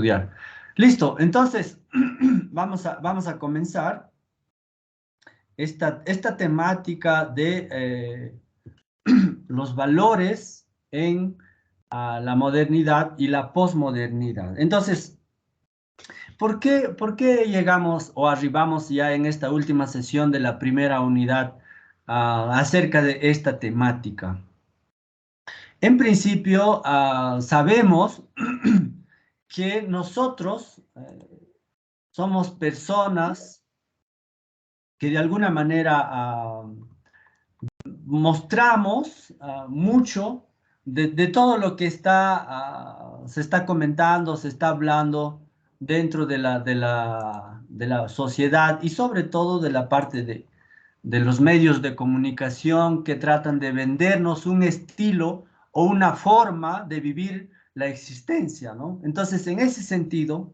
estudiar. Listo, entonces vamos a comenzar esta temática de los valores en la modernidad y la posmodernidad. Entonces, ¿por qué llegamos o arribamos ya en esta última sesión de la primera unidad acerca de esta temática? En principio, sabemos que nosotros somos personas que de alguna manera mostramos mucho de todo lo que se está comentando, se está hablando dentro de la sociedad y sobre todo de la parte de los medios de comunicación que tratan de vendernos un estilo o una forma de vivir la existencia, ¿no? Entonces, en ese sentido,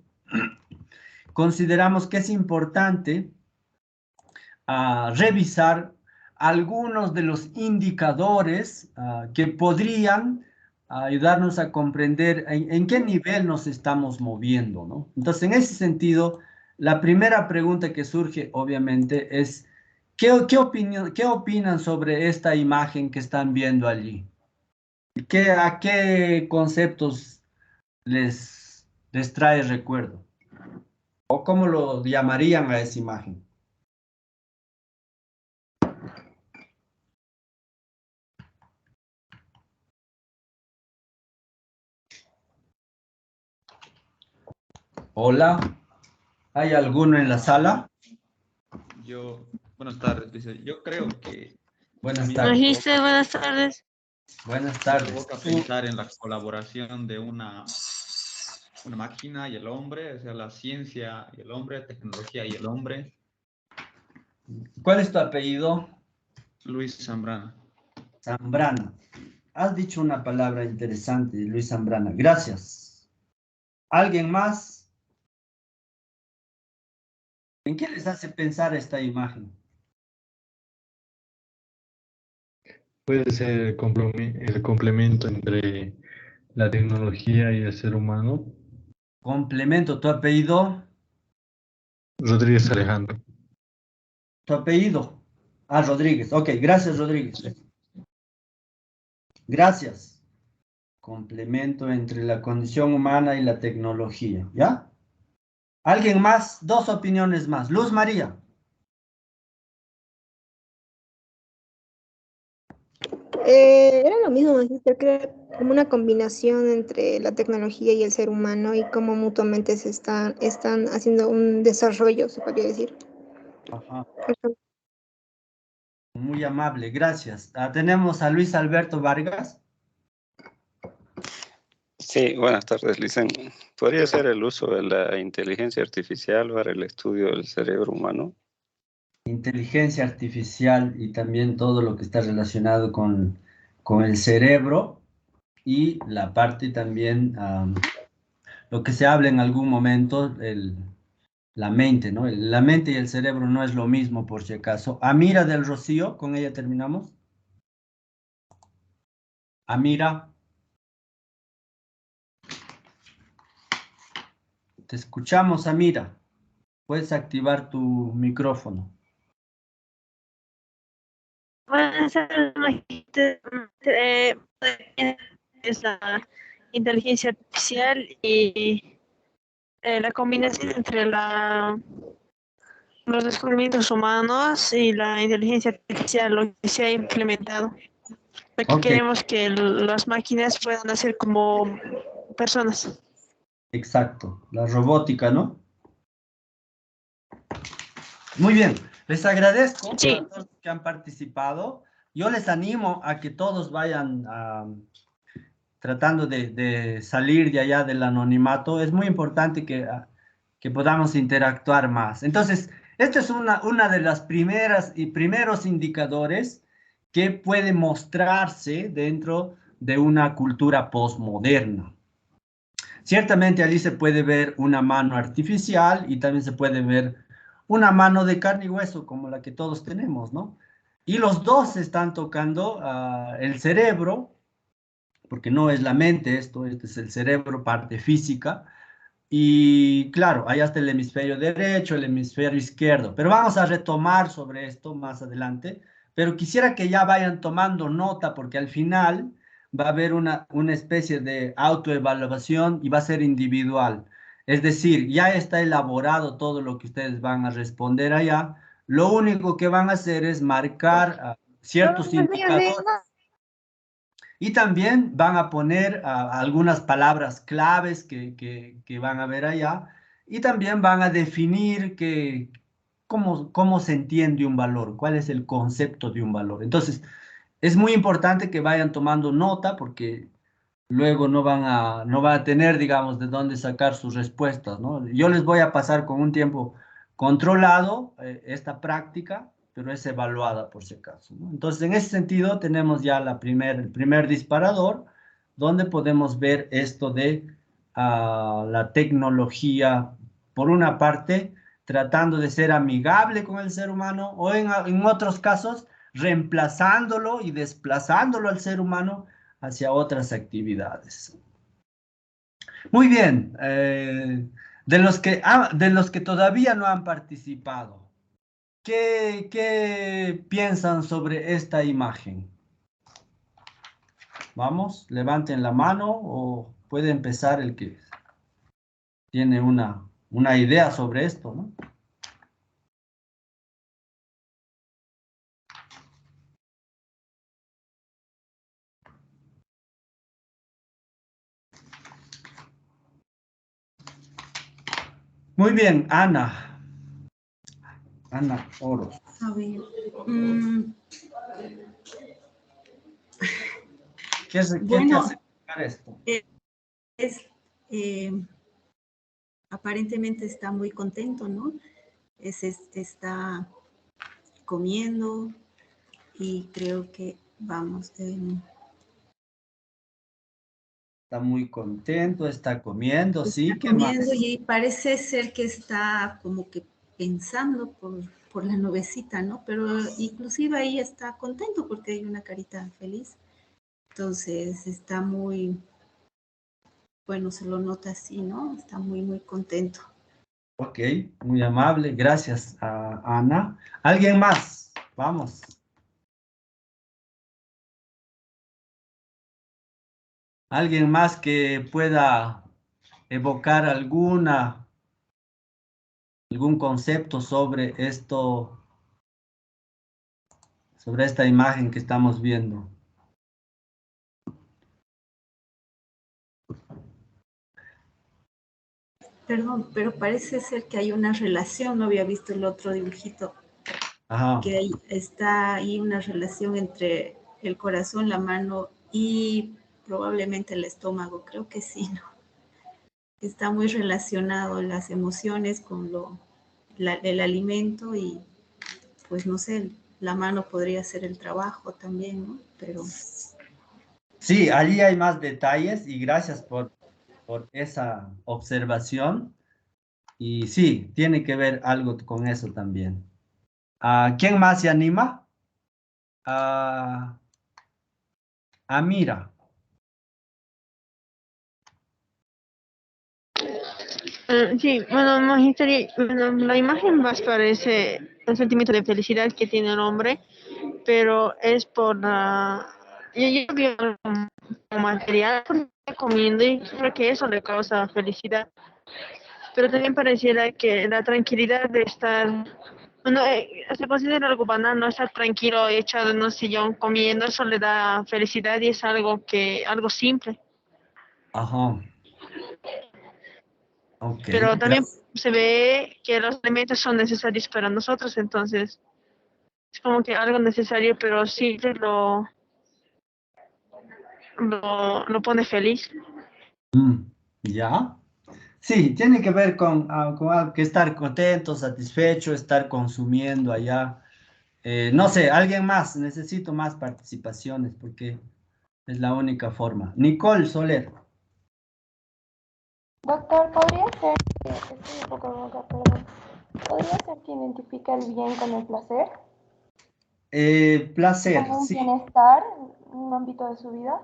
consideramos que es importante revisar algunos de los indicadores que podrían ayudarnos a comprender en qué nivel nos estamos moviendo, ¿no? Entonces, en ese sentido, la primera pregunta que surge, obviamente, es ¿qué opinan sobre esta imagen que están viendo allí? ¿A qué conceptos les trae recuerdo? ¿O cómo lo llamarían a esa imagen? Hola, ¿hay alguno en la sala? Buenas tardes, dice. Yo creo que a Buenas mí me tardes. Magíster, buenas tardes. Buenas me tardes. provoca pensar en la colaboración de una máquina y el hombre, o sea, la ciencia y el hombre, tecnología y el hombre. ¿Cuál es tu apellido? Luis Zambrana. Zambrana. Has dicho una palabra interesante, Luis Zambrana. Gracias. ¿Alguien más? ¿En qué les hace pensar esta imagen? Puede ser el complemento entre la tecnología y el ser humano. Complemento. ¿Tu apellido? Rodríguez Alejandro. ¿Tu apellido? Ah, Rodríguez. Ok, gracias, Rodríguez. Gracias. Complemento entre la condición humana y la tecnología. ¿Ya? ¿Alguien más? Dos opiniones más. Luz María. Era lo mismo, magíster, creo, como una combinación entre la tecnología y el ser humano y cómo mutuamente están haciendo un desarrollo, se podría decir. Ajá. Muy amable, gracias. Tenemos a Luis Alberto Vargas. Sí, buenas tardes, Licen. ¿Podría ser el uso de la inteligencia artificial para el estudio del cerebro humano? Inteligencia artificial y también todo lo que está relacionado con el cerebro y la parte también, lo que se habla en algún momento, la mente, ¿no? La mente y el cerebro no es lo mismo, por si acaso. Amira del Rocío, con ella terminamos. Amira. Te escuchamos, Amira. Puedes activar tu micrófono. Buenas tardes, magíster. Es la inteligencia artificial y la combinación entre los descubrimientos humanos y la inteligencia artificial, lo que se ha implementado. Porque Ok, queremos que las máquinas puedan hacer como personas. exacto. La robótica, ¿no? Muy bien, les agradezco Sí. a todos los que han participado. Yo les animo a que todos vayan tratando de salir de allá del anonimato. Es muy importante que podamos interactuar más. Entonces, esta es una de las primeros indicadores que puede mostrarse dentro de una cultura postmoderna. Ciertamente allí se puede ver una mano artificial y también se puede ver una mano de carne y hueso como la que todos tenemos, ¿no? Y los dos están tocando el cerebro, porque no es la mente esto, este es el cerebro, parte física, Y claro, allá está el hemisferio derecho, el hemisferio izquierdo, pero vamos a retomar sobre esto más adelante, pero quisiera que ya vayan tomando nota porque al final va a haber una especie de autoevaluación y va a ser individual. Es decir, ya está elaborado todo lo que ustedes van a responder allá. Lo único que van a hacer es marcar ciertos indicadores y también van a poner algunas palabras claves que van a ver allá y también van a definir cómo se entiende un valor, cuál es el concepto de un valor. Entonces, es muy importante que vayan tomando nota porque luego no van a tener, digamos, de dónde sacar sus respuestas, ¿no? Yo les voy a pasar con un tiempo controlado esta práctica, pero es evaluada por si acaso, ¿no? Entonces, en ese sentido, tenemos ya el primer disparador, donde podemos ver esto de la tecnología, por una parte, tratando de ser amigable con el ser humano, o en otros casos, reemplazándolo y desplazándolo al ser humano hacia otras actividades. Muy bien, de los que todavía no han participado, ¿qué piensan sobre esta imagen? Vamos, levanten la mano o puede empezar el que tiene una idea sobre esto, ¿no? Muy bien, Ana Oros. A ver, ¿Qué te bueno, hace explicar esto? es, eh, aparentemente está muy contento, ¿no? Está comiendo y creo que vamos. Está muy contento, está comiendo, sí, Está ¿qué más? comiendo y parece ser que está como que pensando por la nubecita, ¿no? Pero inclusive ahí está contento porque hay una carita feliz. Entonces está muy, bueno, se lo nota así, ¿no? Está muy, muy contento. Ok, muy amable, gracias Ana. ¿Alguien más? Vamos. ¿Alguien más que pueda evocar algún concepto sobre esto, sobre esta imagen que estamos viendo? Perdón, pero parece ser que hay una relación, no había visto el otro dibujito, Ajá. que está ahí una relación entre el corazón, la mano y probablemente el estómago, creo que sí, ¿no? Está muy relacionado las emociones con el alimento y pues no sé, la mano podría ser el trabajo también, ¿no? Pero Sí, allí hay más detalles y gracias por esa observación. Y sí, tiene que ver algo con eso también. ¿Quién más se anima? Mira. Sí, bueno, magisterio, bueno, la imagen más parece el sentimiento de felicidad que tiene el hombre, pero es por yo vi un material porque está comiendo y creo que eso le causa felicidad, pero también pareciera que la tranquilidad de estar, bueno, se considera algo banal, no estar tranquilo, echado en un sillón comiendo, eso le da felicidad y es algo simple. Ajá. Ok, Pero también gracias. se ve que los alimentos son necesarios para nosotros, entonces es como que algo necesario, pero siempre lo pone feliz. ¿Ya? Sí, tiene que ver con algo que estar contento, satisfecho, estar consumiendo allá. No sé, alguien más, necesito más participaciones porque es la única forma. Nicole Soler. Doctor, ¿podría ser, estoy un poco ronca, perdón, ¿podría ser que identifica el bien con el placer? Placer, Como un sí, bienestar en un ámbito de su vida.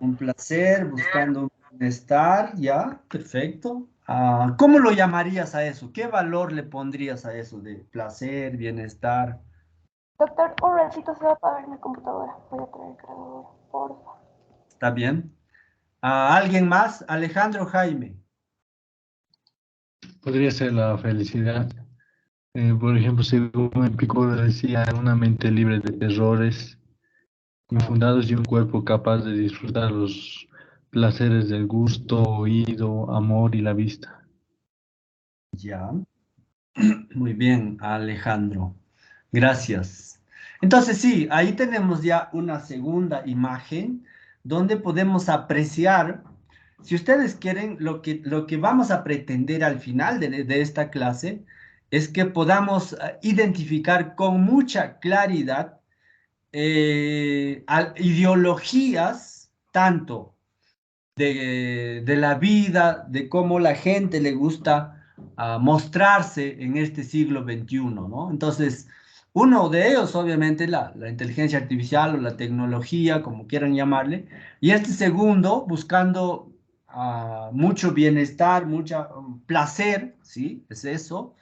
un placer, buscando un bienestar, ya, perfecto. ¿Cómo lo llamarías a eso? ¿Qué valor le pondrías a eso de placer, bienestar? Doctor, un ratito se va a apagar mi computadora. Voy a traer cargador, porfa. ¿Está bien? ¿Alguien más? Alejandro Jaime. Podría ser la felicidad. Por ejemplo, según Epicuro decía, una mente libre de terrores infundados y un cuerpo capaz de disfrutar los placeres del gusto, oído, amor y la vista. Ya. Muy bien, Alejandro. Gracias. Entonces, sí, ahí tenemos ya una segunda imagen donde podemos apreciar, si ustedes quieren, lo que vamos a pretender al final de esta clase es que podamos identificar con mucha claridad ideologías tanto de la vida, de cómo la gente le gusta mostrarse en este siglo XXI, ¿no? Entonces, uno de ellos, obviamente, la inteligencia artificial o la tecnología, como quieran llamarle, y este segundo, buscando mucho bienestar, mucho placer, ¿sí? Es eso.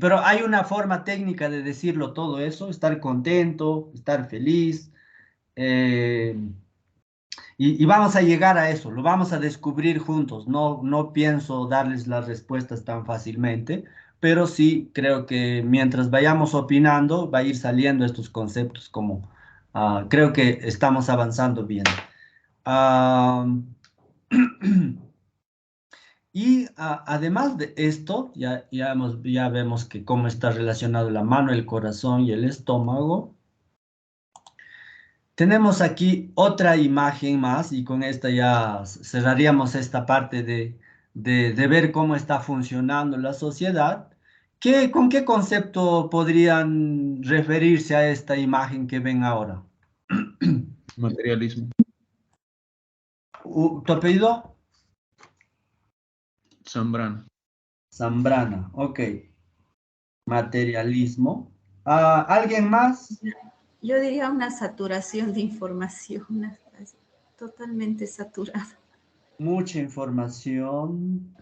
Pero hay una forma técnica de decirlo todo eso, estar contento, estar feliz. eh, y vamos a llegar a eso, lo vamos a descubrir juntos. No pienso darles las respuestas tan fácilmente, pero sí creo que mientras vayamos opinando, va a ir saliendo estos conceptos como creo que estamos avanzando bien. Ah, y además de esto, ya vemos que cómo está relacionado la mano, el corazón y el estómago. Tenemos aquí otra imagen más y con esta ya cerraríamos esta parte de ver cómo está funcionando la sociedad. ¿Con qué concepto podrían referirse a esta imagen que ven ahora? Materialismo. ¿Tu apellido? Zambrano. Zambrana, ok. Materialismo. ¿Alguien más? Yo diría una saturación de información, totalmente saturado. Mucha información.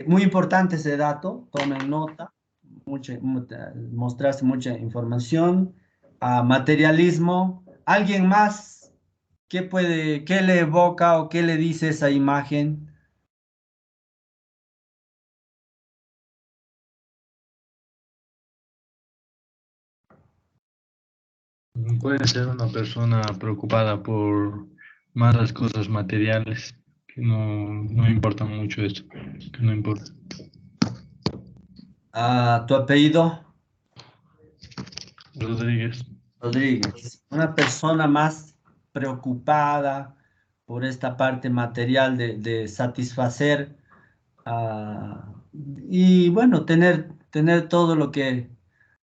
Muy importante ese dato, tomen nota. Mostrarse mucha información. Materialismo. ¿Alguien más? ¿Qué le evoca o qué le dice esa imagen? Puede ser una persona preocupada por más las cosas materiales, que no importan mucho eso, que no importa. ¿Tu apellido? Rodríguez. Rodríguez. Una persona más preocupada por esta parte material de satisfacer y bueno, tener todo lo que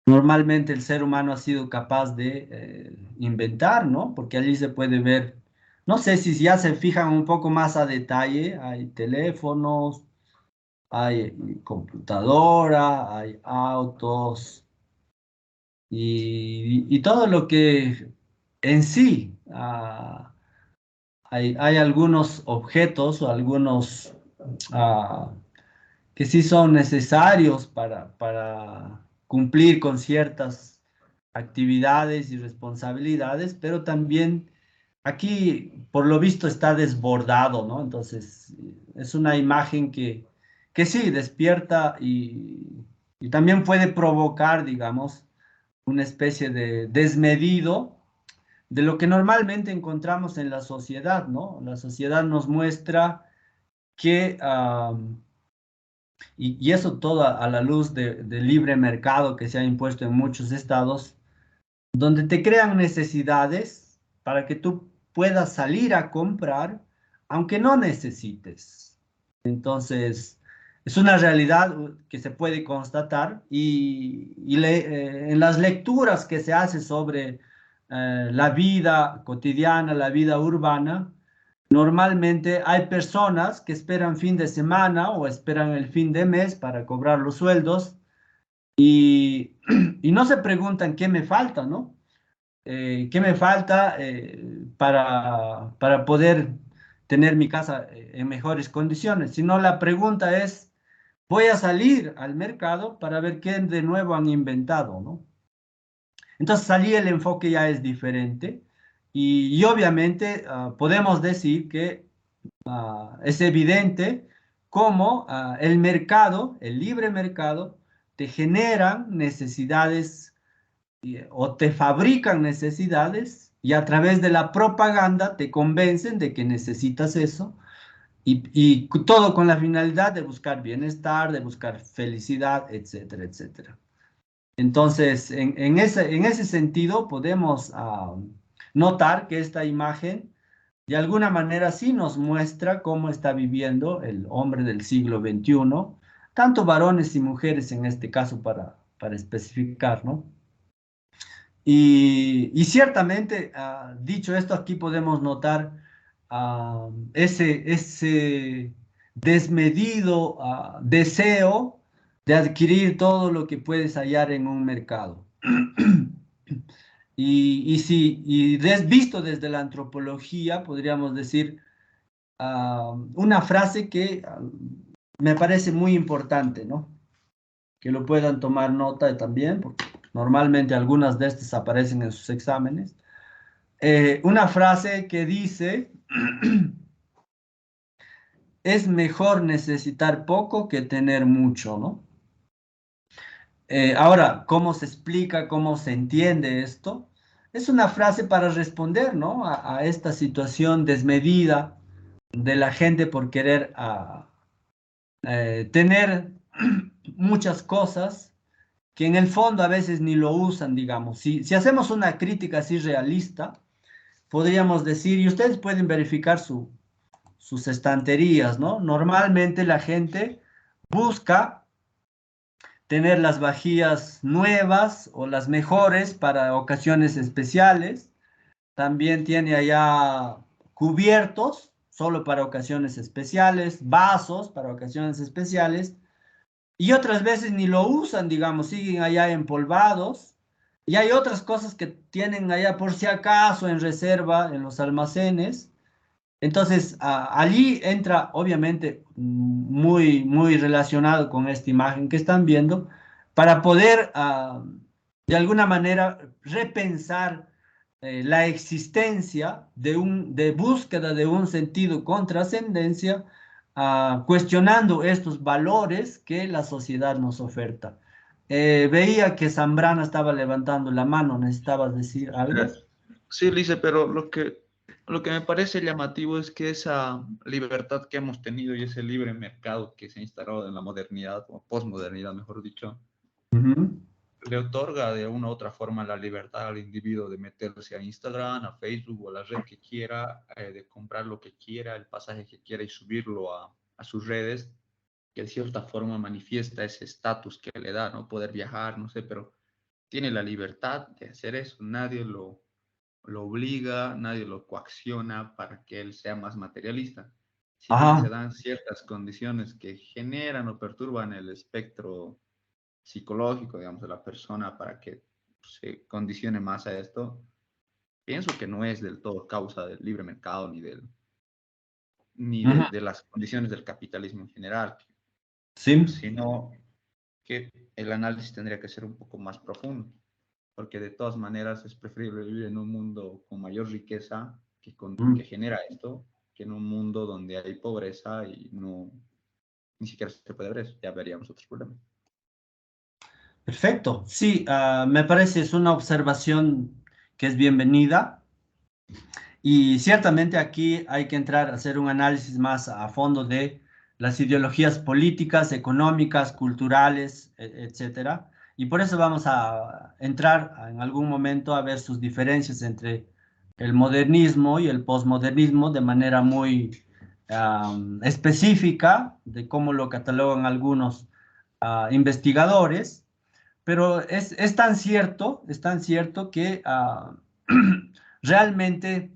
normalmente el ser humano ha sido capaz de inventar, ¿no? Porque allí se puede ver, no sé si ya se fijan un poco más a detalle, hay teléfonos, hay computadora, hay autos y todo lo que en sí hay algunos objetos o algunos ah, que sí son necesarios para cumplir con ciertas actividades y responsabilidades, pero también aquí, por lo visto, está desbordado, ¿no? Entonces, es una imagen que sí despierta y también puede provocar, digamos, una especie de desmedido de lo que normalmente encontramos en la sociedad, ¿no? La sociedad nos muestra que y eso todo a la luz del libre mercado que se ha impuesto en muchos estados, donde te crean necesidades para que tú puedas salir a comprar, aunque no necesites. Entonces, es una realidad que se puede constatar en las lecturas que se hace sobre la vida cotidiana, la vida urbana, normalmente hay personas que esperan fin de semana o esperan el fin de mes para cobrar los sueldos y, y no se preguntan qué me falta, ¿no? ¿Qué me falta para poder tener mi casa en mejores condiciones, sino la pregunta es, voy a salir al mercado para ver qué de nuevo han inventado, ¿no? Entonces, allí el enfoque ya es diferente y obviamente podemos decir que es evidente cómo el mercado, el libre mercado, te generan necesidades o te fabrican necesidades y a través de la propaganda te convencen de que necesitas eso y todo con la finalidad de buscar bienestar, de buscar felicidad, etcétera, etcétera. Entonces, en ese sentido podemos notar que esta imagen de alguna manera sí nos muestra cómo está viviendo el hombre del siglo XXI, tanto varones y mujeres en este caso para especificar, ¿no? Y ciertamente, dicho esto, aquí podemos notar ese desmedido deseo de adquirir todo lo que puedes hallar en un mercado. Visto desde la antropología, podríamos decir una frase que me parece muy importante, ¿no? Que lo puedan tomar nota también, porque normalmente algunas de estas aparecen en sus exámenes. Una frase que dice, es mejor necesitar poco que tener mucho, ¿no? Ahora, ¿cómo se explica, cómo se entiende esto? Es una frase para responder, ¿no? A esta situación desmedida de la gente por querer tener muchas cosas que en el fondo a veces ni lo usan, digamos. Si hacemos una crítica así realista, podríamos decir, y ustedes pueden verificar sus estanterías, ¿no? Normalmente la gente busca tener las vajillas nuevas o las mejores para ocasiones especiales. También tiene allá cubiertos, solo para ocasiones especiales, vasos para ocasiones especiales, y otras veces ni lo usan, digamos, siguen allá empolvados. Y hay otras cosas que tienen allá por si acaso en reserva en los almacenes. Entonces, allí entra, obviamente, muy relacionado con esta imagen que están viendo, para poder, de alguna manera, repensar la existencia de búsqueda de un sentido con trascendencia, cuestionando estos valores que la sociedad nos oferta. Veía que Zambrana estaba levantando la mano, ¿necesitabas decir algo? Sí, Lice, pero lo que me parece llamativo es que esa libertad que hemos tenido y ese libre mercado que se ha instalado en la modernidad, o posmodernidad, mejor dicho, le otorga de una u otra forma la libertad al individuo de meterse a Instagram, a Facebook o a la red que quiera, de comprar lo que quiera, el pasaje que quiera y subirlo a sus redes, que de cierta forma manifiesta ese estatus que le da, ¿no? Poder viajar, no sé, pero tiene la libertad de hacer eso, nadie lo obliga, nadie lo coacciona para que él sea más materialista. Si bien se dan ciertas condiciones que generan o perturban el espectro psicológico, digamos, de la persona para que se condicione más a esto, pienso que no es del todo causa del libre mercado de las condiciones del capitalismo en general, Sí. sino que el análisis tendría que ser un poco más profundo, porque de todas maneras es preferible vivir en un mundo con mayor riqueza que genera esto, que en un mundo donde hay pobreza y ni siquiera se puede ver eso, ya veríamos otros problemas. Perfecto, sí, me parece es una observación que es bienvenida y ciertamente aquí hay que entrar a hacer un análisis más a fondo de las ideologías políticas, económicas, culturales, etcétera. Y por eso vamos a entrar en algún momento a ver sus diferencias entre el modernismo y el posmodernismo de manera muy específica de cómo lo catalogan algunos investigadores. Pero es tan cierto que realmente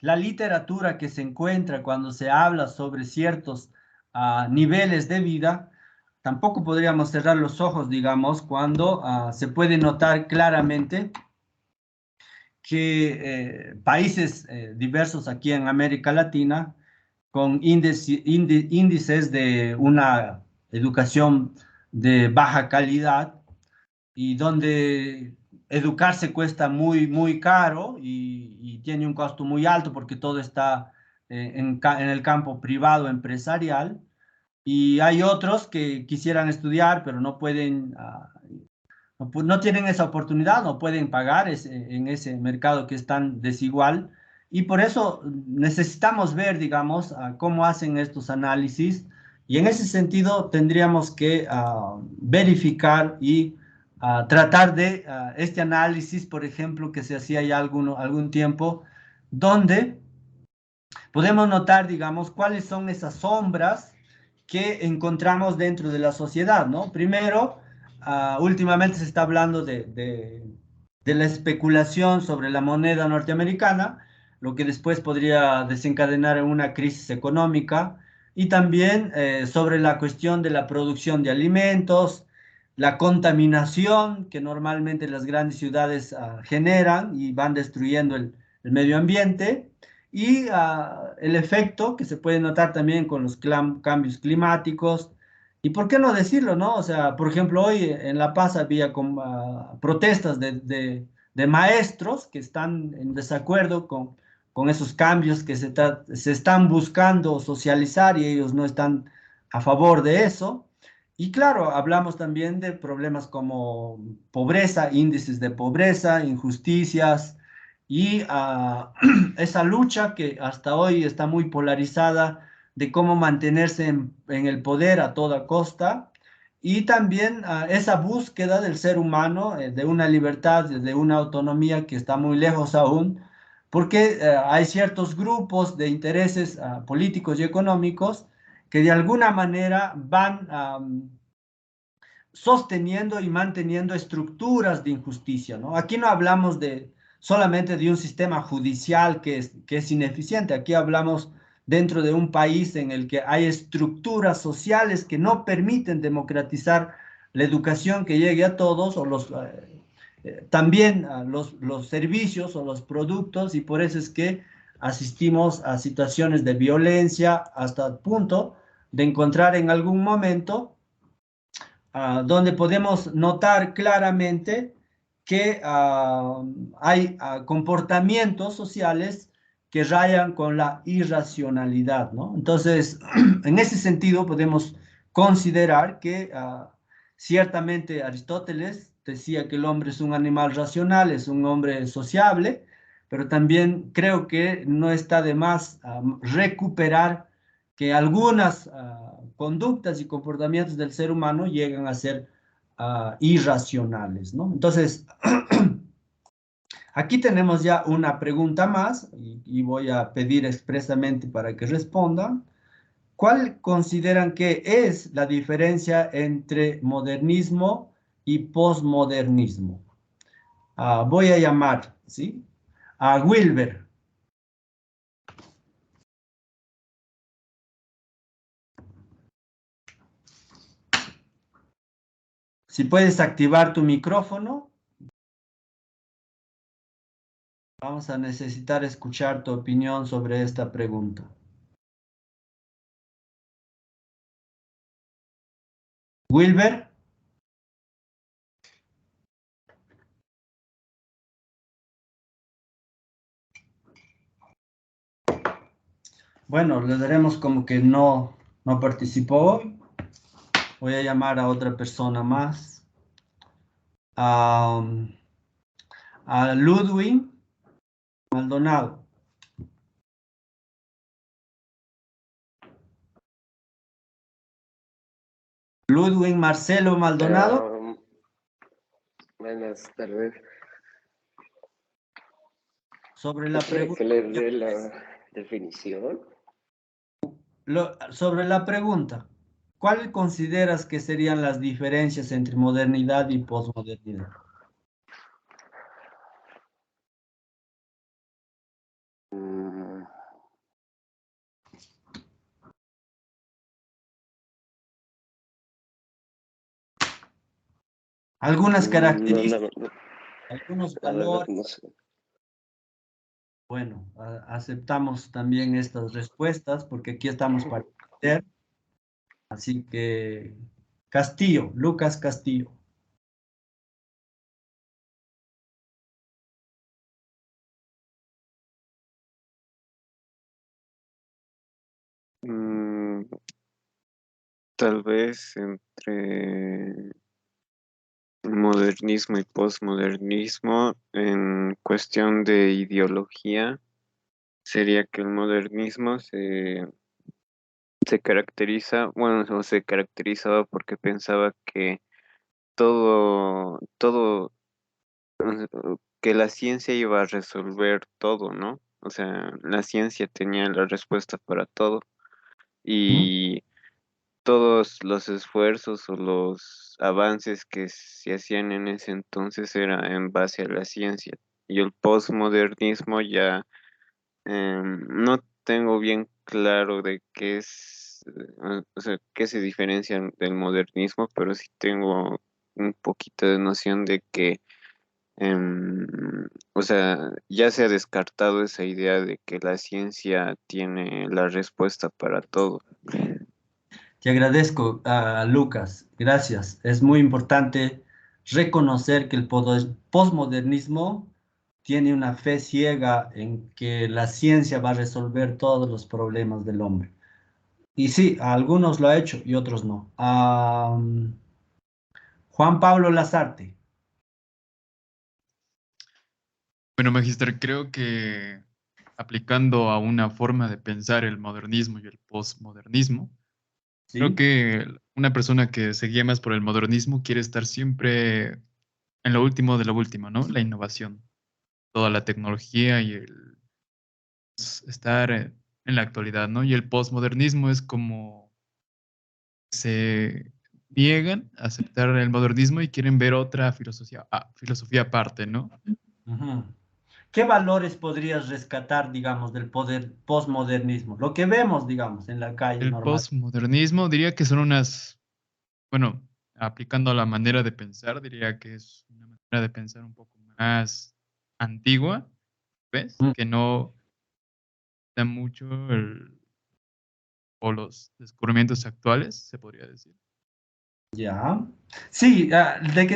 la literatura que se encuentra cuando se habla sobre ciertos niveles de vida, tampoco podríamos cerrar los ojos, digamos, cuando se puede notar claramente que países diversos aquí en América Latina, con índices de una educación de baja calidad y donde educarse cuesta muy caro y tiene un costo muy alto porque todo está en el campo privado empresarial. Y hay otros que quisieran estudiar, pero no pueden, no tienen esa oportunidad, no pueden pagar en ese mercado que es tan desigual. Y por eso necesitamos ver, digamos, cómo hacen estos análisis. Y en ese sentido tendríamos que verificar y tratar de este análisis, por ejemplo, que se hacía ya algún tiempo, donde podemos notar, digamos, cuáles son esas sombras que encontramos dentro de la sociedad, ¿no? Primero, últimamente se está hablando de la especulación sobre la moneda norteamericana, lo que después podría desencadenar en una crisis económica, y también sobre la cuestión de la producción de alimentos, la contaminación que normalmente las grandes ciudades generan y van destruyendo el medio ambiente y el efecto que se puede notar también con los cambios climáticos. Y por qué no decirlo, ¿no? O sea, por ejemplo, hoy en La Paz había protestas de maestros que están en desacuerdo con esos cambios que se están buscando socializar y ellos no están a favor de eso. Y claro, hablamos también de problemas como pobreza, índices de pobreza, injusticias y esa lucha que hasta hoy está muy polarizada de cómo mantenerse en el poder a toda costa y también esa búsqueda del ser humano de una libertad, de una autonomía que está muy lejos aún, porque hay ciertos grupos de intereses políticos y económicos que de alguna manera van sosteniendo y manteniendo estructuras de injusticia, ¿no? Aquí no hablamos solamente de un sistema judicial que es ineficiente, aquí hablamos dentro de un país en el que hay estructuras sociales que no permiten democratizar la educación que llegue a todos o también a los servicios o los productos y por eso es que asistimos a situaciones de violencia hasta el punto de encontrar en algún momento donde podemos notar claramente que hay comportamientos sociales que rayan con la irracionalidad, ¿no? Entonces, en ese sentido podemos considerar que ciertamente Aristóteles decía que el hombre es un animal racional, es un hombre sociable, pero también creo que no está de más recuperar que algunas conductas y comportamientos del ser humano llegan a ser irracionales, ¿no? Entonces, aquí tenemos ya una pregunta más y voy a pedir expresamente para que respondan. ¿Cuál consideran que es la diferencia entre modernismo y posmodernismo? Voy a llamar, ¿sí? A Wilber. Si puedes activar tu micrófono, vamos a necesitar escuchar tu opinión sobre esta pregunta. Wilber. Bueno, le daremos como que no participó. Voy a llamar a otra persona más. A Ludwig Maldonado. Ludwig Marcelo Maldonado. Buenas tardes. Sobre la pregunta. ¿Que le dé la definición? Sobre la pregunta, ¿cuál consideras que serían las diferencias entre modernidad y posmodernidad? Algunas características, algunos La verdad valores. no sé. Bueno, aceptamos también estas respuestas porque aquí estamos para aprender. Así que Castillo, Lucas Castillo. Mm, tal vez entre modernismo y posmodernismo en cuestión de ideología, sería que el modernismo se caracteriza, bueno, o se caracterizaba porque pensaba que todo, que la ciencia iba a resolver todo, ¿no? O sea, la ciencia tenía la respuesta para todo ¿Mm? y todos los esfuerzos o los avances que se hacían en ese entonces era en base a la ciencia. Y el posmodernismo ya no tengo bien claro de qué es, o sea, qué se diferencia del modernismo, pero sí tengo un poquito de noción de que, o sea, ya se ha descartado esa idea de que la ciencia tiene la respuesta para todo. Te agradezco, Lucas. Gracias. Es muy importante reconocer que el posmodernismo tiene una fe ciega en que la ciencia va a resolver todos los problemas del hombre. Y sí, a algunos lo ha hecho y otros no. Juan Pablo Lazarte. Bueno, Magister, creo que aplicando a una forma de pensar el modernismo y el postmodernismo, creo ¿Sí? que una persona que se guía más por el modernismo quiere estar siempre en lo último de lo último, ¿no? La innovación, toda la tecnología y el estar en la actualidad, ¿no? Y el postmodernismo es como se niegan a aceptar el modernismo y quieren ver otra filosofía, filosofía aparte, ¿no? Ujú. ¿Qué valores podrías rescatar, digamos, del posmodernismo? Lo que vemos, digamos, en la calle El normal. postmodernismo diría que son unas, bueno, aplicando la manera de pensar, diría que es una manera de pensar un poco más antigua, ¿ves? Mm. Que no da mucho o los descubrimientos actuales, se podría decir. Ya. Sí,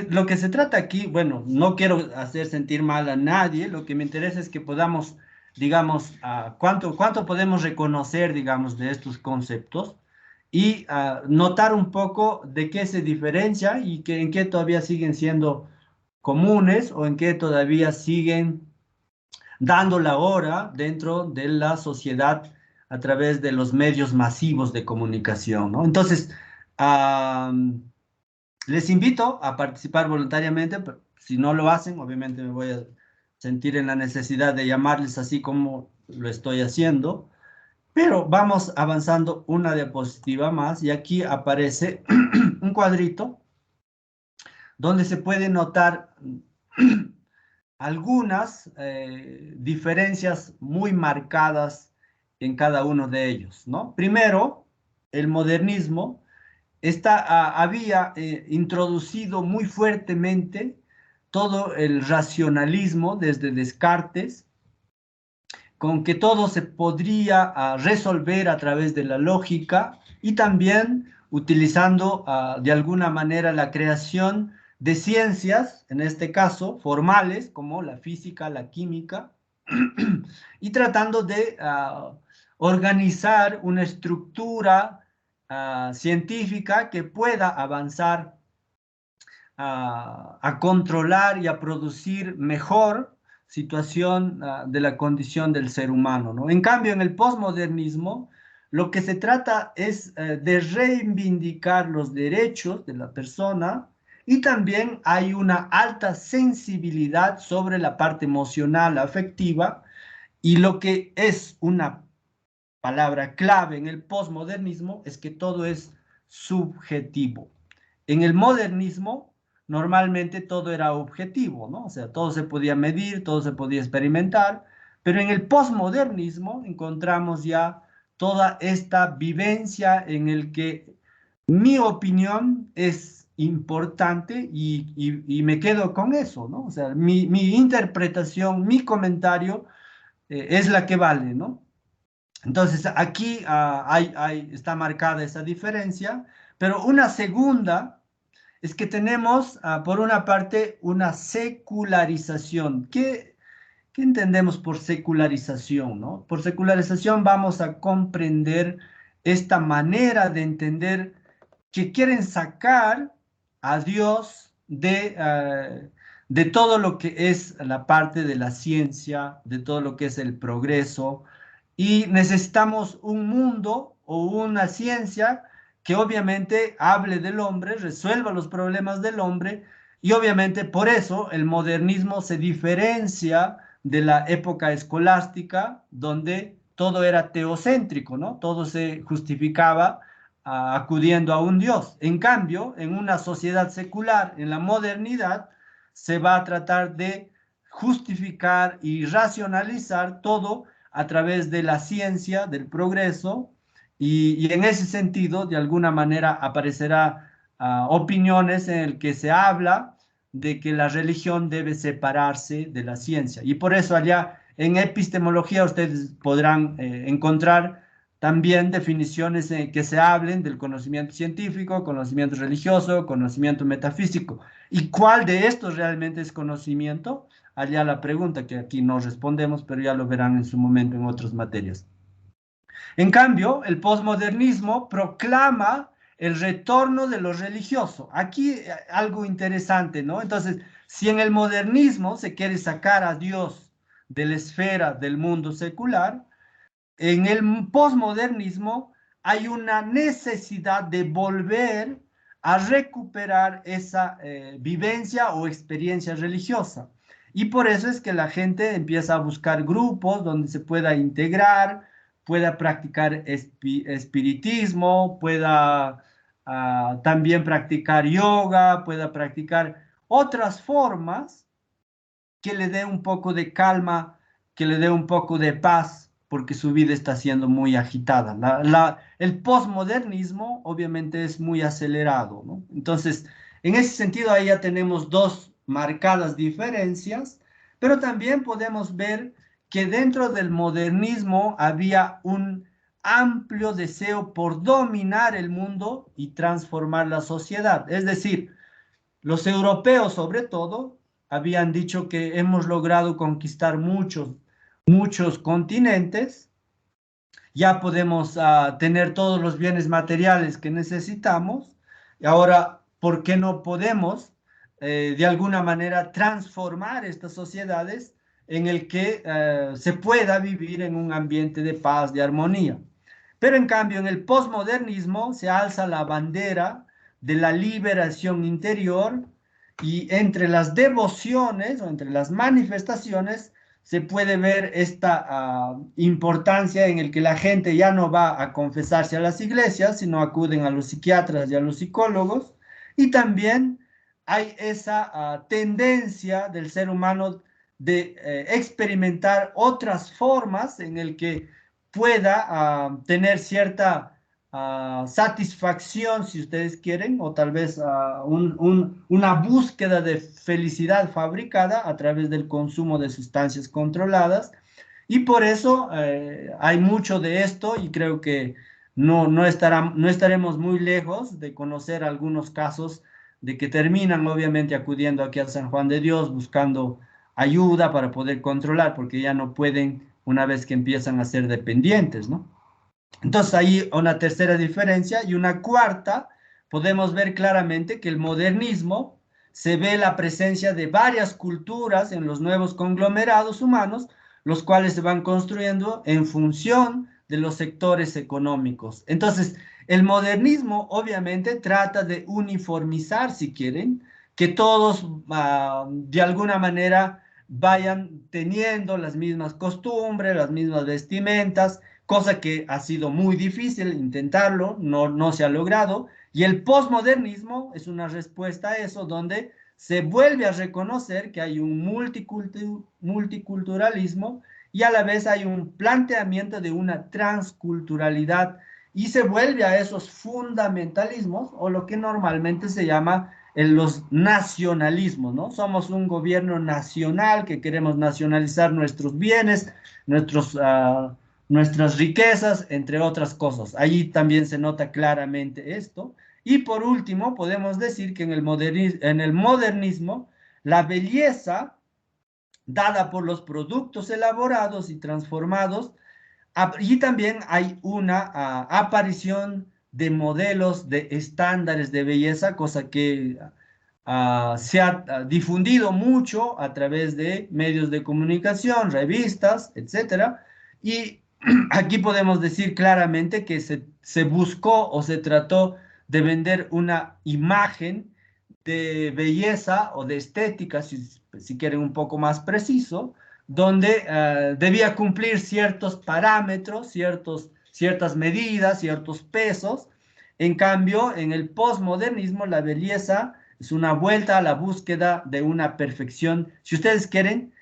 lo que se trata aquí, bueno, no quiero hacer sentir mal a nadie, lo que me interesa es que podamos, digamos, cuánto podemos reconocer, digamos, de estos conceptos y notar un poco de qué se diferencia y que, en qué todavía siguen siendo comunes o en qué todavía siguen dando la hora dentro de la sociedad a través de los medios masivos de comunicación, ¿no? Entonces, ah, les invito a participar voluntariamente, pero si no lo hacen, obviamente me voy a sentir en la necesidad de llamarles así como lo estoy haciendo, pero vamos avanzando una diapositiva más y aquí aparece un cuadrito donde se puede notar algunas diferencias muy marcadas en cada uno de ellos, ¿no? Primero, el modernismo había introducido muy fuertemente todo el racionalismo desde Descartes, con que todo se podría resolver a través de la lógica y también utilizando de alguna manera la creación de ciencias, en este caso formales, como la física, la química, y tratando de organizar una estructura científica que pueda avanzar a controlar y a producir mejor situación de la condición del ser humano, ¿no? En cambio, en el posmodernismo, lo que se trata es de reivindicar los derechos de la persona y también hay una alta sensibilidad sobre la parte emocional, afectiva, y lo que es una palabra clave en el posmodernismo es que todo es subjetivo. En el modernismo, normalmente todo era objetivo, ¿no? O sea, todo se podía medir, todo se podía experimentar, pero en el posmodernismo encontramos ya toda esta vivencia en el que mi opinión es importante y me quedo con eso, ¿no? O sea, mi interpretación, mi comentario es la que vale, ¿no? Entonces, aquí está marcada esa diferencia, pero una segunda es que tenemos, por una parte, una secularización. ¿Qué entendemos por secularización, no? Por secularización vamos a comprender esta manera de entender que quieren sacar a Dios de todo lo que es la parte de la ciencia, de todo lo que es el progreso, y necesitamos un mundo o una ciencia que obviamente hable del hombre, resuelva los problemas del hombre, y obviamente por eso el modernismo se diferencia de la época escolástica, donde todo era teocéntrico, ¿no? Todo se justificaba acudiendo a un Dios. En cambio, en una sociedad secular, en la modernidad, se va a tratar de justificar y racionalizar todo a través de la ciencia, del progreso, y en ese sentido, de alguna manera, aparecerá opiniones en el que se habla de que la religión debe separarse de la ciencia. Y por eso allá en epistemología ustedes podrán encontrar también definiciones que se hablen del conocimiento científico, conocimiento religioso, conocimiento metafísico. ¿Y cuál de estos realmente es conocimiento? Allá la pregunta que aquí no respondemos, pero ya lo verán en su momento en otras materias. En cambio, el posmodernismo proclama el retorno de lo religioso. Aquí algo interesante, ¿no? Entonces, si en el modernismo se quiere sacar a Dios de la esfera del mundo secular, en el posmodernismo hay una necesidad de volver a recuperar esa vivencia o experiencia religiosa. Y por eso es que la gente empieza a buscar grupos donde se pueda integrar, pueda practicar espiritismo, pueda también practicar yoga, pueda practicar otras formas que le dé un poco de calma, que le dé un poco de paz, porque su vida está siendo muy agitada. El posmodernismo obviamente es muy acelerado, ¿no? Entonces, en ese sentido, ahí ya tenemos dos marcadas diferencias, pero también podemos ver que dentro del modernismo había un amplio deseo por dominar el mundo y transformar la sociedad. Es decir, los europeos sobre todo habían dicho que hemos logrado conquistar muchos continentes, ya podemos tener todos los bienes materiales que necesitamos, y ahora, ¿por qué no podemos de alguna manera transformar estas sociedades en el que se pueda vivir en un ambiente de paz, de armonía? Pero en cambio, en el posmodernismo se alza la bandera de la liberación interior, y entre las devociones o entre las manifestaciones se puede ver esta importancia en el que la gente ya no va a confesarse a las iglesias, sino acuden a los psiquiatras y a los psicólogos. Y también hay esa tendencia del ser humano de experimentar otras formas en el que pueda tener cierta satisfacción, si ustedes quieren, o tal vez una búsqueda de felicidad fabricada a través del consumo de sustancias controladas. Y por eso hay mucho de esto, y creo que no estaremos muy lejos de conocer algunos casos de que terminan obviamente acudiendo aquí al San Juan de Dios buscando ayuda para poder controlar, porque ya no pueden una vez que empiezan a ser dependientes, ¿no? Entonces ahí una tercera diferencia, y una cuarta, podemos ver claramente que el modernismo se ve la presencia de varias culturas en los nuevos conglomerados humanos, los cuales se van construyendo en función de los sectores económicos. Entonces, el modernismo obviamente trata de uniformizar, si quieren, que todos de alguna manera vayan teniendo las mismas costumbres, las mismas vestimentas, cosa que ha sido muy difícil intentarlo, no se ha logrado, y el posmodernismo es una respuesta a eso, donde se vuelve a reconocer que hay un multiculturalismo y a la vez hay un planteamiento de una transculturalidad, y se vuelve a esos fundamentalismos, o lo que normalmente se llama en los nacionalismos, ¿no? Somos un gobierno nacional que queremos nacionalizar nuestros bienes, nuestras riquezas, entre otras cosas. Allí también se nota claramente esto. Y por último, podemos decir que en el modernismo, la belleza dada por los productos elaborados y transformados, y también hay una aparición de modelos de estándares de belleza, cosa que se ha difundido mucho a través de medios de comunicación, revistas, etcétera. Y aquí podemos decir claramente que se buscó o se trató de vender una imagen de belleza o de estética, si quieren un poco más preciso, donde debía cumplir ciertos parámetros, ciertas medidas, ciertos pesos. En cambio, en el posmodernismo, la belleza es una vuelta a la búsqueda de una perfección, si ustedes quieren,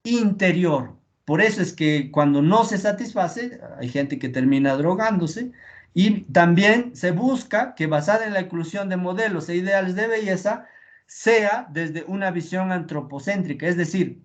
interior. Por eso es que cuando no se satisface, hay gente que termina drogándose, y también se busca que, basada en la inclusión de modelos e ideales de belleza, sea desde una visión antropocéntrica, es decir,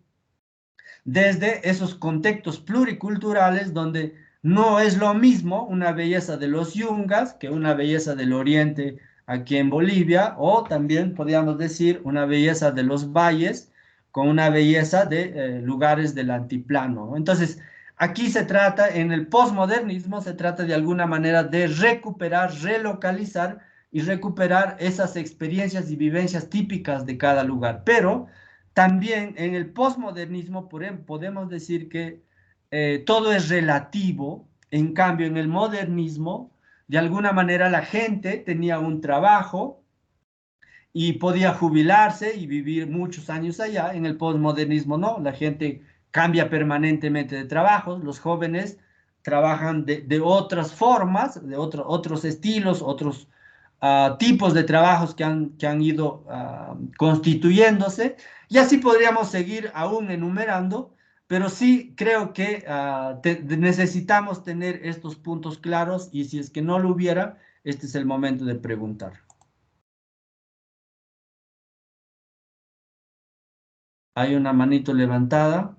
desde esos contextos pluriculturales donde no es lo mismo una belleza de los yungas que una belleza del oriente aquí en Bolivia, o también podríamos decir una belleza de los valles con una belleza de lugares del altiplano, ¿no? Entonces, aquí se trata, en el posmodernismo, se trata de alguna manera de recuperar, relocalizar y recuperar esas experiencias y vivencias típicas de cada lugar. Pero también en el posmodernismo podemos decir que todo es relativo. En cambio, en el modernismo, de alguna manera la gente tenía un trabajo y podía jubilarse y vivir muchos años allá. En el posmodernismo no, la gente cambia permanentemente de trabajo, los jóvenes trabajan de otras formas, de otros estilos, otros tipos de trabajos que han ido constituyéndose, y así podríamos seguir aún enumerando, pero sí creo que necesitamos tener estos puntos claros, y si es que no lo hubiera, este es el momento de preguntar. Hay una manito levantada.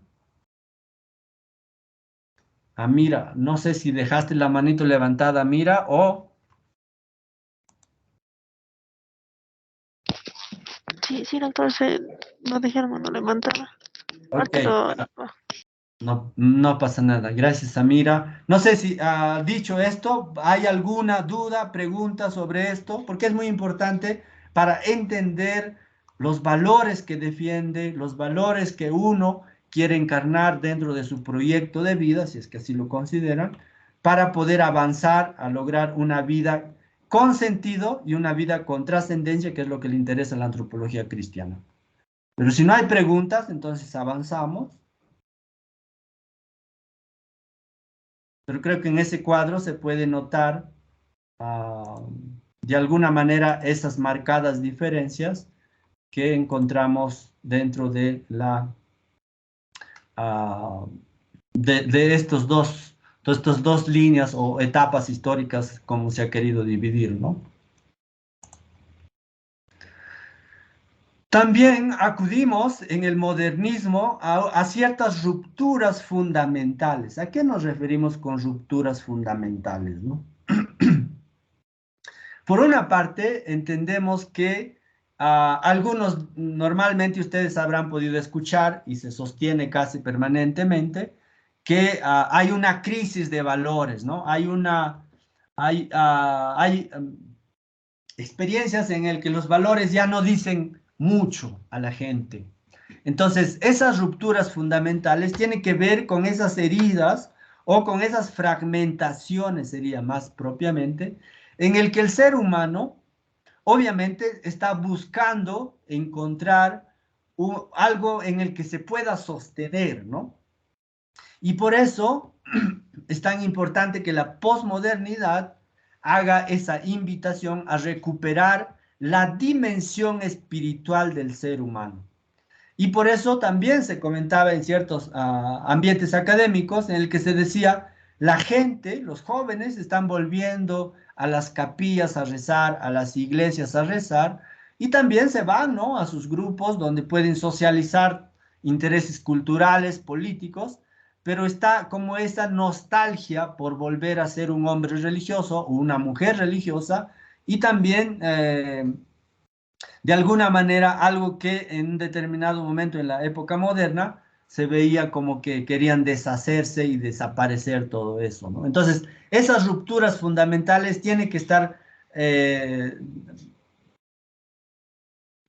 Mira, no sé si dejaste la manito levantada, Mira, o... Sí, doctor, no dejé la mano levantada. Ok, no pasa nada. Gracias, Amira. No sé si, dicho esto, ¿hay alguna duda, pregunta sobre esto? Porque es muy importante para entender los valores que defiende, los valores que uno quiere encarnar dentro de su proyecto de vida, si es que así lo consideran, para poder avanzar a lograr una vida con sentido y una vida con trascendencia, que es lo que le interesa a la antropología cristiana. Pero si no hay preguntas, entonces avanzamos. Pero creo que en ese cuadro se puede notar de alguna manera esas marcadas diferencias que encontramos dentro de de estas dos líneas o etapas históricas, como se ha querido dividir, ¿no? También acudimos en el modernismo a ciertas rupturas fundamentales. ¿A qué nos referimos con rupturas fundamentales, no? Por una parte, entendemos que algunos, normalmente ustedes habrán podido escuchar, y se sostiene casi permanentemente, que hay una crisis de valores, ¿no? Hay experiencias en las que los valores ya no dicen mucho a la gente. Entonces, esas rupturas fundamentales tienen que ver con esas heridas o con esas fragmentaciones, sería más propiamente, en el que el ser humano obviamente está buscando encontrar algo en el que se pueda sostener, ¿no? Y por eso es tan importante que la posmodernidad haga esa invitación a recuperar la dimensión espiritual del ser humano. Y por eso también se comentaba en ciertos ambientes académicos en el que se decía, la gente, los jóvenes, están volviendo a las capillas a rezar, a las iglesias a rezar, y también se van, ¿no?, a sus grupos donde pueden socializar intereses culturales, políticos, pero está como esa nostalgia por volver a ser un hombre religioso o una mujer religiosa, y también de alguna manera algo que en un determinado momento en la época moderna se veía como que querían deshacerse y desaparecer todo eso, ¿no? Entonces, esas rupturas fundamentales tienen que estar en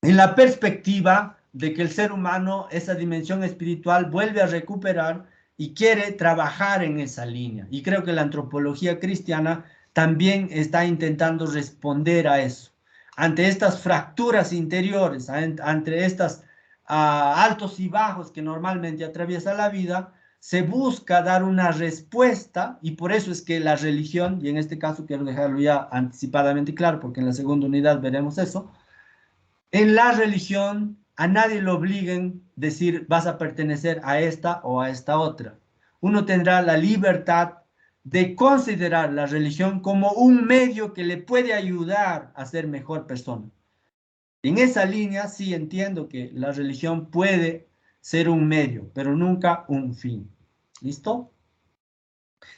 la perspectiva de que el ser humano, esa dimensión espiritual, vuelve a recuperar y quiere trabajar en esa línea. Y creo que la antropología cristiana también está intentando responder a eso. Ante estas fracturas interiores, ante estos altos y bajos que normalmente atraviesa la vida, se busca dar una respuesta, y por eso es que la religión, y en este caso quiero dejarlo ya anticipadamente claro, porque en la segunda unidad veremos eso, en la religión a nadie lo obliguen a decir vas a pertenecer a esta o a esta otra. Uno tendrá la libertad de considerar la religión como un medio que le puede ayudar a ser mejor persona. En esa línea sí entiendo que la religión puede ser un medio, pero nunca un fin. ¿Listo?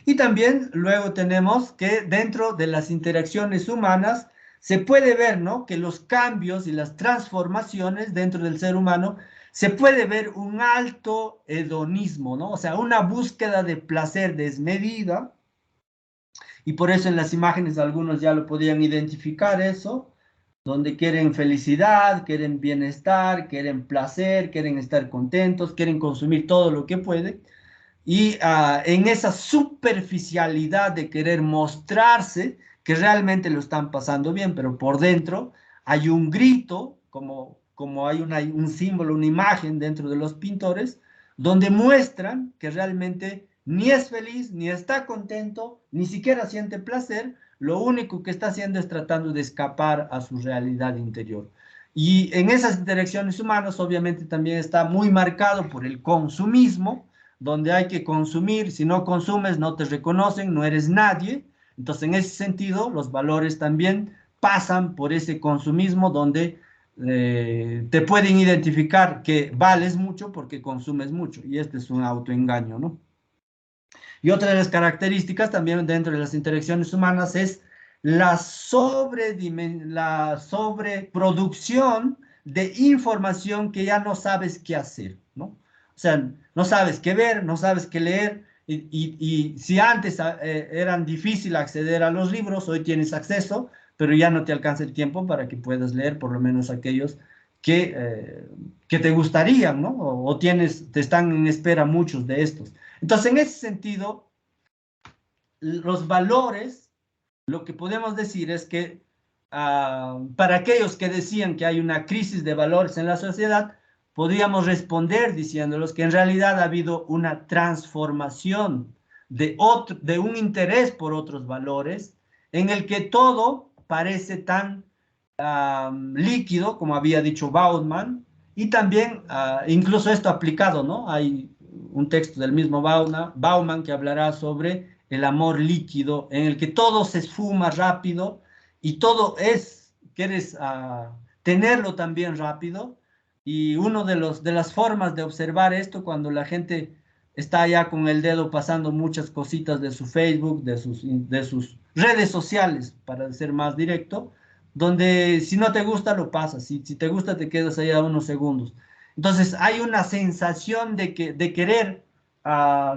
Y también luego tenemos que dentro de las interacciones humanas se puede ver, ¿no?, que los cambios y las transformaciones dentro del ser humano, se puede ver un alto hedonismo, ¿no? O sea, una búsqueda de placer desmedida, y por eso en las imágenes algunos ya lo podían identificar eso, donde quieren felicidad, quieren bienestar, quieren placer, quieren estar contentos, quieren consumir todo lo que pueden. Y en esa superficialidad de querer mostrarse que realmente lo están pasando bien, pero por dentro hay un grito, como hay un símbolo, una imagen dentro de los pintores, donde muestran que realmente ni es feliz, ni está contento, ni siquiera siente placer, lo único que está haciendo es tratando de escapar a su realidad interior. Y en esas interacciones humanas obviamente también está muy marcado por el consumismo, donde hay que consumir. Si no consumes, no te reconocen, no eres nadie. Entonces, en ese sentido, los valores también pasan por ese consumismo donde te pueden identificar que vales mucho porque consumes mucho. Y este es un autoengaño, ¿no? Y otra de las características también dentro de las interacciones humanas es la sobreproducción de información que ya no sabes qué hacer, ¿no? O sea, no sabes qué ver, no sabes qué leer, y si antes eran difícil acceder a los libros, hoy tienes acceso, pero ya no te alcanza el tiempo para que puedas leer por lo menos aquellos que te gustarían, ¿no? O te están en espera muchos de estos. Entonces, en ese sentido, los valores, lo que podemos decir es que para aquellos que decían que hay una crisis de valores en la sociedad, podríamos responder diciéndolos que en realidad ha habido una transformación de un interés por otros valores, en el que todo parece tan líquido, como había dicho Bauman, y también incluso esto aplicado, ¿no? Hay un texto del mismo Bauman que hablará sobre el amor líquido, en el que todo se esfuma rápido y todo quieres tenerlo también rápido. Y uno de las formas de observar esto, cuando la gente está ya con el dedo pasando muchas cositas de su Facebook, de sus redes sociales, para ser más directo, donde si no te gusta lo pasas, si te gusta te quedas ahí a unos segundos. Entonces hay una sensación de querer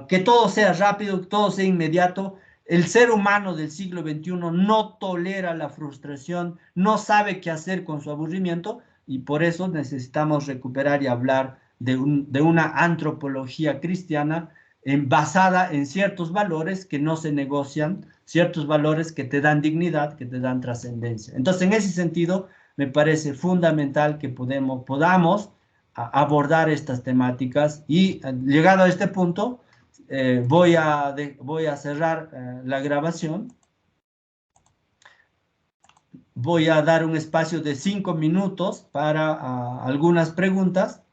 que todo sea rápido, que todo sea inmediato. El ser humano del siglo XXI no tolera la frustración, no sabe qué hacer con su aburrimiento, y por eso necesitamos recuperar y hablar de una antropología cristiana basada en ciertos valores que no se negocian, ciertos valores que te dan dignidad, que te dan trascendencia. Entonces, en ese sentido, me parece fundamental que podamos abordar estas temáticas, y llegado a este punto, voy a cerrar la grabación. Voy a dar un espacio de 5 minutos para algunas preguntas,